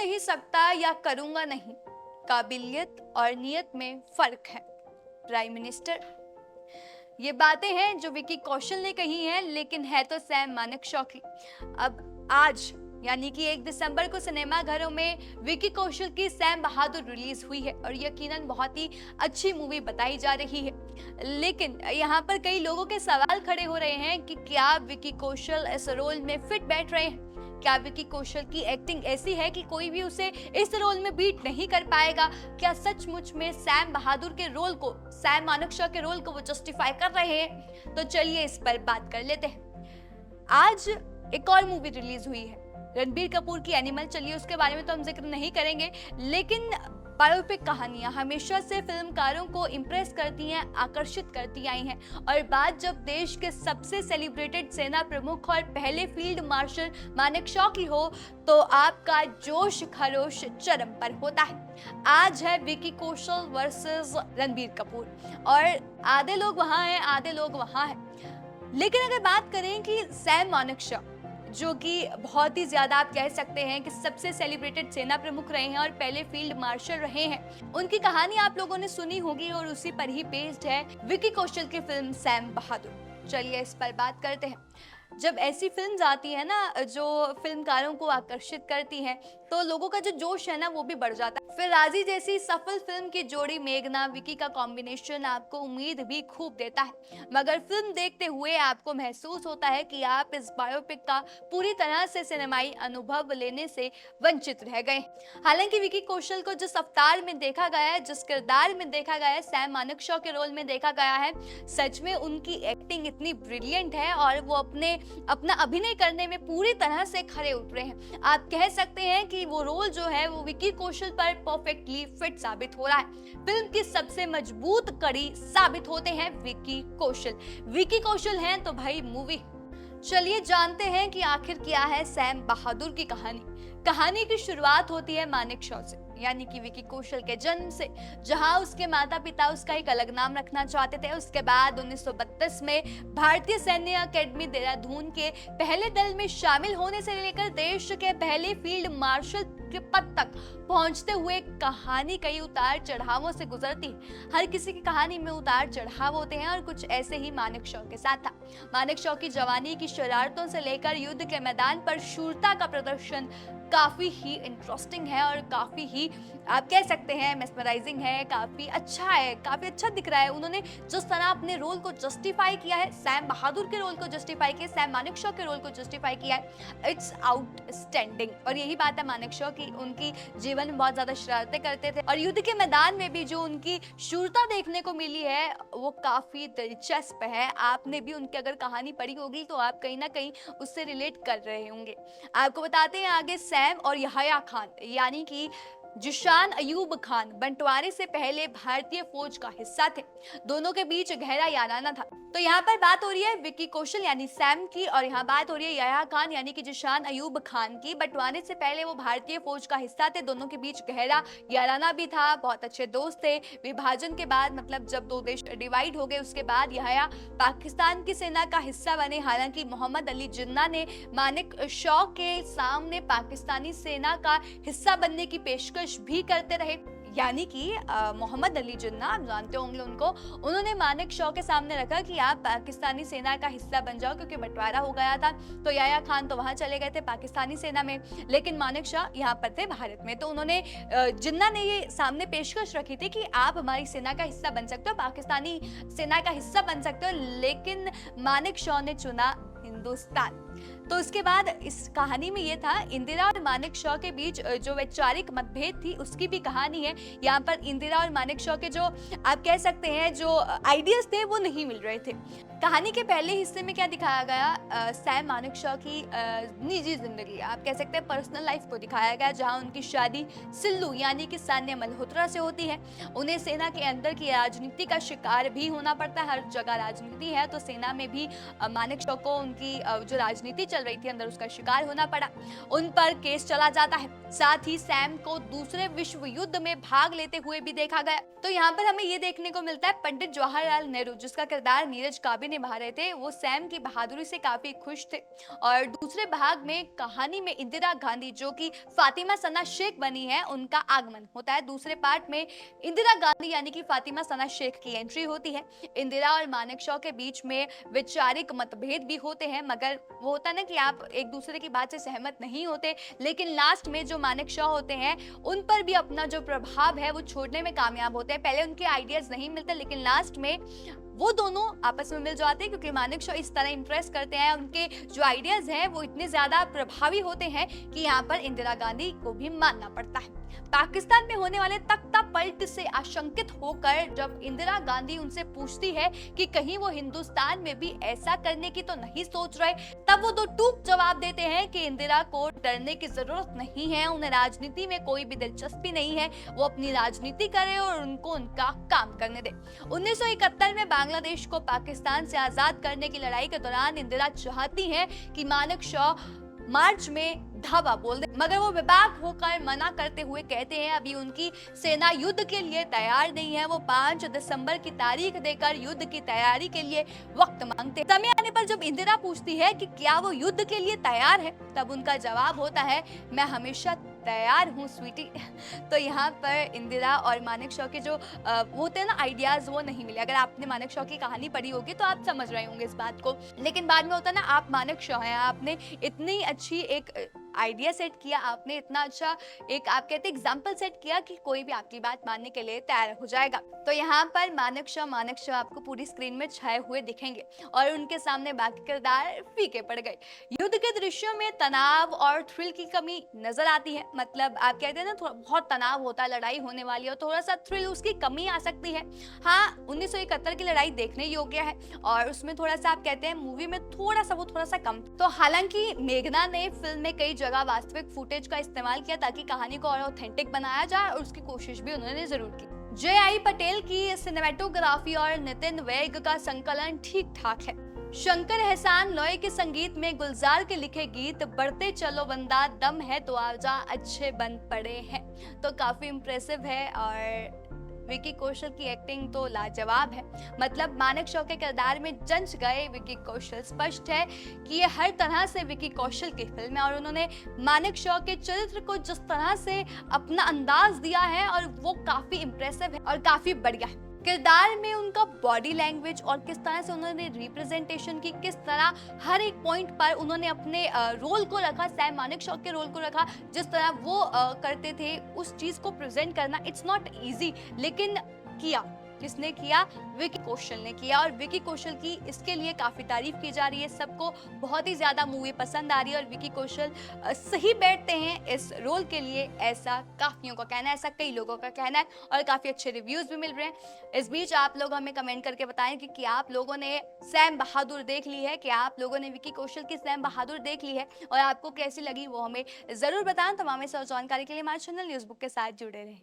नहीं सकता या करूंगा नहीं, काबिलियत और नियत में फर्क है। Prime minister. ये बातें हैं जो विकी कौशल ने कही हैं, लेकिन है तो सैम मानेकशॉ की। अब आज यानी कि 1 दिसंबर को सिनेमा घरों में विकी कौशल की सैम बहादुर रिलीज हुई है और यकीनन बहुत ही अच्छी मूवी बताई जा रही है। लेकिन यहाँ पर कई लोगों के सवाल खड़े हो रहे हैं कि क्या विकी कौशल इस रोल में फिट बैठ रहे हैं? क्या विकी कौशल की एक्टिंग ऐसी है कि कोई भी उसे इस रोल में बीट नहीं कर पाएगा? क्या सचमुच में सैम बहादुर के रोल को, सैम मानेकशॉ के रोल को वो जस्टिफाई कर रहे हैं? तो चलिए इस पर बात कर लेते हैं। आज एक और मूवी रिलीज हुई है, रणबीर कपूर की एनिमल। चलिए उसके बारे में तो हम जिक्र नहीं करेंगे, लेकिन बायोपिक कहानियां हमेशा से फिल्मकारों को इम्प्रेस करती हैं, आकर्षित करती आई हैं। और बात जब देश के सबसे सेलिब्रेटेड सेना प्रमुख और पहले फील्ड मार्शल मानेकशॉ की हो, तो आपका जोश खरोश चरम पर होता है। आज है विकी कौशल वर्सेस रणबीर कपूर और आधे लोग वहां हैं, आधे लोग वहां हैं। लेकिन अगर बात करें कि सैम मानेकशॉ, जो कि बहुत ही ज्यादा आप कह सकते हैं कि सबसे सेलिब्रेटेड सेना प्रमुख रहे हैं और पहले फील्ड मार्शल रहे हैं, उनकी कहानी आप लोगों ने सुनी होगी और उसी पर ही बेस्ड है विकी कौशल की फिल्म सैम बहादुर। चलिए इस पर बात करते हैं। जब ऐसी फिल्म्स आती है ना जो फिल्मकारों को आकर्षित करती हैं, तो लोगों का जो जोश है ना वो भी बढ़ जाता है। फिर राजी जैसी सफल फिल्म की जोड़ी मेघना विकी का कॉम्बिनेशन आपको उम्मीद भी खूब देता है, मगर फिल्म देखते हुए आपको महसूस होता है कि आप इस बायोपिक का पूरी तरह से सिनेमाई अनुभव लेने से वंचित रह गए। हालांकि विकी कौशल को जिस अवतार में देखा गया है, जिस किरदार में देखा गया है, सैम मानेकशॉ के रोल में देखा गया है, सच में उनकी एक्टिंग इतनी ब्रिलियंट है और वो अपना अभिनय करने में पूरी तरह से खरे उतरे हैं। आप कह सकते हैं कि वो रोल जो है वो विकी कौशल पर परफेक्टली फिट साबित हो रहा है। फिल्म की सबसे मजबूत कड़ी साबित होते हैं विकी कौशल। विकी कौशल हैं तो भाई मूवी। चलिए जानते हैं कि आखिर क्या है सैम बहादुर की कहानी। कहानी की शुरुआत होती है मानेकशॉ से, यानी कि विकी कौशल के जन्म से, जहां उसके माता पिता उसका एक अलग नाम रखना चाहते थे। उसके बाद 1932 में भारतीय सैन्य अकेडमी देहरादून के पहले दल में शामिल होने से लेकर देश के पहले फील्ड मार्शल के पद तक पहुंचते हुए कहानी कई उतार चढ़ावों से गुजरती है। हर किसी की कहानी में उतार चढ़ाव होते हैं और कुछ ऐसे ही मानेकशॉ के साथ था। मानेकशॉ की जवानी की शरारतों से लेकर युद्ध के मैदान पर शूरता का प्रदर्शन काफी ही इंटरेस्टिंग है और काफी ही आप कह सकते हैं मेस्मराइजिंग है, काफी अच्छा है, काफी अच्छा दिख रहा है। उन्होंने जिस तरह अपने रोल को जस्टिफाई किया है, सैम बहादुर के रोल को जस्टिफाई किया, सैम मानेकशॉ के रोल को जस्टिफाई किया है, इट्स आउटस्टैंडिंग। और यही बात है मानेकशॉ की, उनकी जीवन में बहुत ज्यादा शरारतें करते थे और युद्ध के मैदान में भी जो उनकी शूरता देखने को मिली है वो काफी दिलचस्प है। आपने भी उनकी अगर कहानी पढ़ी होगी तो आप कहीं ना कहीं उससे रिलेट कर रहे होंगे। आपको बताते हैं आगे, सैम और यहया खान यानी कि जिशान अयूब खान बंटवारे से पहले भारतीय फौज का हिस्सा थे। दोनों के बीच गहरा याराना था। तो यहाँ पर बात हो रही है विकी कौशल यानी सैम की, और यहाँ बात हो रही है यहया खान यानी कि जिशान अयूब खान की। बंटवारे से पहले वो भारतीय फौज का हिस्सा थे, दोनों के बीच गहरा याराना भी था, बहुत अच्छे दोस्त थे। विभाजन के बाद मतलब जब दो देश डिवाइड हो गए उसके बाद यहया पाकिस्तान की सेना का हिस्सा बने। हालांकि मोहम्मद अली जिन्ना ने मानेकशॉ के सामने पाकिस्तानी सेना का हिस्सा बनने की पेशकश भी करते रहे, यानी कि मोहम्मद अली जिन्ना, आप जानते होंगे उनको, उन्होंने मानेकशॉ के सामने रखा कि आप पाकिस्तानी सेना का हिस्सा बन जाओ, क्योंकि बंटवारा हो गया था। तो यहया खान तो वहां चले गए थे पाकिस्तानी सेना में, लेकिन मानेकशॉ यहाँ पर थे भारत में। तो उन्होंने जिन्ना ने ये सामने पेशकश रखी थी कि आप हमारी सेना का हिस्सा बन सकते हो, पाकिस्तानी सेना का हिस्सा बन सकते हो, लेकिन मानेकशॉ ने चुना हिंदुस्तान। तो उसके बाद इस कहानी में ये था, इंदिरा और मानेकशॉ के बीच जो वैचारिक मतभेद थी उसकी भी कहानी है। यहाँ पर इंदिरा और मानेकशॉ के जो आप कह सकते हैं जो आइडियाज थे वो नहीं मिल रहे थे। कहानी के पहले हिस्से में क्या दिखाया गया, सैम मानेकशॉ की निजी जिंदगी, आप कह सकते हैं पर्सनल लाइफ को दिखाया गया, जहाँ उनकी शादी सिल्लू यानी कि सान्या मल्होत्रा से होती है। उन्हें सेना के अंदर की राजनीति का शिकार भी होना पड़ता है, हर जगह राजनीति है, तो सेना में भी मानेकशॉ को उनकी जो राजनीति चल रही थी अंदर उसका शिकार होना पड़ा, उन पर केस चला जाता है। साथ ही सैम को दूसरे विश्व युद्ध में भाग लेते हुए भी देखा गया। तो यहाँ पर हमें ये देखने को मिलता है पंडित जवाहरलाल नेहरू, जिसका किरदार नीरज काबी निभा रहे थे, वो सैम की बहादुरी से काफी खुश थे। और दूसरे भाग में कहानी में इंदिरा गांधी, जो कि फातिमा सना शेख बनी है, उनका आगमन होता है। दूसरे पार्ट में इंदिरा गांधी यानी कि फातिमा सना शेख की एंट्री होती है। इंदिरा और मानेकशॉ के बीच में वैचारिक मतभेद भी होते हैं, मगर वो होता है ना कि आप एक दूसरे की बात से सहमत नहीं होते, लेकिन लास्ट में जो मानेकशॉ होते हैं उन पर भी अपना जो प्रभाव है वो छोड़ने में कामयाब होते हैं। पहले उनके आइडियाज नहीं मिलते, लेकिन लास्ट में वो दोनों आपस में मिल जाते हैं, क्योंकि मानेकशॉ इस तरह इंप्रेस करते हैं, उनके जो आइडियाज हैं वो इतने ज्यादा प्रभावी होते हैं कि यहाँ पर इंदिरा गांधी को भी मानना पड़ता है। पाकिस्तान में होने वाले तख्ता पलट से आशंकित होकर जब इंदिरा गांधी उनसे पूछती है कि कहीं वो हिंदुस्तान में भी ऐसा करने की तो नहीं सोच रहे, तब वो दो टूक जवाब देते हैं कि इंदिरा को डरने की जरूरत नहीं है, उन्हें राजनीति में कोई भी दिलचस्पी नहीं है, वो अपनी राजनीति करे और उनको उनका काम करने दे। 1971 में बांग्लादेश को पाकिस्तान से आजाद करने की लड़ाई के दौरान इंदिरा चाहती हैं कि मानेकशॉ मार्च में धावा बोल दे, मगर वो बेबाक होकर मना करते हुए कहते हैं अभी उनकी सेना युद्ध के लिए तैयार नहीं है। वो 5 दिसंबर की तारीख देकर युद्ध की तैयारी के लिए वक्त मांगते हैं। समय आने पर जब इंदिरा पूछती है कि क्या वो युद्ध के लिए तैयार है, तब उनका जवाब होता है मैं हमेशा तैयार हूँ स्वीटी। तो यहाँ पर इंदिरा और मानेकशॉ के जो वो होते हैं ना आइडियाज, वो नहीं मिले। अगर आपने मानेकशॉ की कहानी पढ़ी होगी तो आप समझ रहे होंगे इस बात को, लेकिन बाद में होता है ना, आप मानेकशॉ हैं, आपने इतनी अच्छी एक आइडिया सेट किया, आपने इतना अच्छा एक आप कहते एग्जाम्पल सेट किया कि कोई भी आपकी बात मानने के लिए तैयार हो जाएगा। तो यहाँ पर मानेकशॉ आपको पूरी स्क्रीन में छाए हुए दिखेंगे और उनके सामने बाकी किरदार फीके पड़ गए। युद्ध के दृश्यों में तनाव और थ्रिल की कमी नजर आती है, मतलब आप कहते हैं ना बहुत तनाव होता है, लड़ाई होने वाली है और थोड़ा सा थ्रिल उसकी कमी आ सकती है। हाँ, 1971 की लड़ाई देखने योग्य है और उसमें थोड़ा सा आप कहते हैं मूवी में थोड़ा सा कम। तो हालांकि मेघना ने फिल्म में कई जगह वास्तविक फुटेज का इस्तेमाल किया ताकि कहानी को और ऑथेंटिक बनाया जाए और उसकी कोशिश भी उन्होंने जरूर की। J.I. पटेल की सिनेमेटोग्राफी और नितिन वैग का संकलन ठीक ठाक है। शंकर एहसान लॉय के संगीत में गुलजार के लिखे गीत बढ़ते चलो बंदा दम है तो आजा अच्छे बन पड़े हैं, तो काफी इम्प्रेसिव है। और विकी कौशल की एक्टिंग तो लाजवाब है, मतलब मानेकशॉ के किरदार में जंच गए विकी कौशल। स्पष्ट है कि ये हर तरह से विकी कौशल की फिल्म है और उन्होंने मानेकशॉ के चरित्र को जिस तरह से अपना अंदाज दिया है और वो काफी इम्प्रेसिव है और काफी बढ़िया है। किरदार में उनका बॉडी लैंग्वेज और किस तरह से उन्होंने रिप्रेजेंटेशन की, किस तरह हर एक पॉइंट पर उन्होंने अपने रोल को रखा, सैम मानेकशॉ के रोल को रखा, जिस तरह वो करते थे उस चीज को प्रेजेंट करना इट्स नॉट इजी, लेकिन किया। किसने किया? विकी कौशल ने किया और विकी कौशल की इसके लिए काफी तारीफ की जा रही है। सबको बहुत ही ज्यादा मूवी पसंद आ रही है और विकी कौशल सही बैठते हैं इस रोल के लिए, ऐसा काफियों का कहना है, ऐसा कई लोगों का कहना है और काफी अच्छे रिव्यूज भी मिल रहे हैं। इस बीच आप लोग हमें कमेंट करके बताएं कि क्या आप लोगों ने सैम बहादुर देख ली है, क्या आप लोगों ने विकी कौशल की सैम बहादुर देख ली है और आपको कैसी लगी वो हमें जरूर बताएं। तमाम जानकारी के लिए हमारे चैनल न्यूज़ बुक के साथ जुड़े रहें।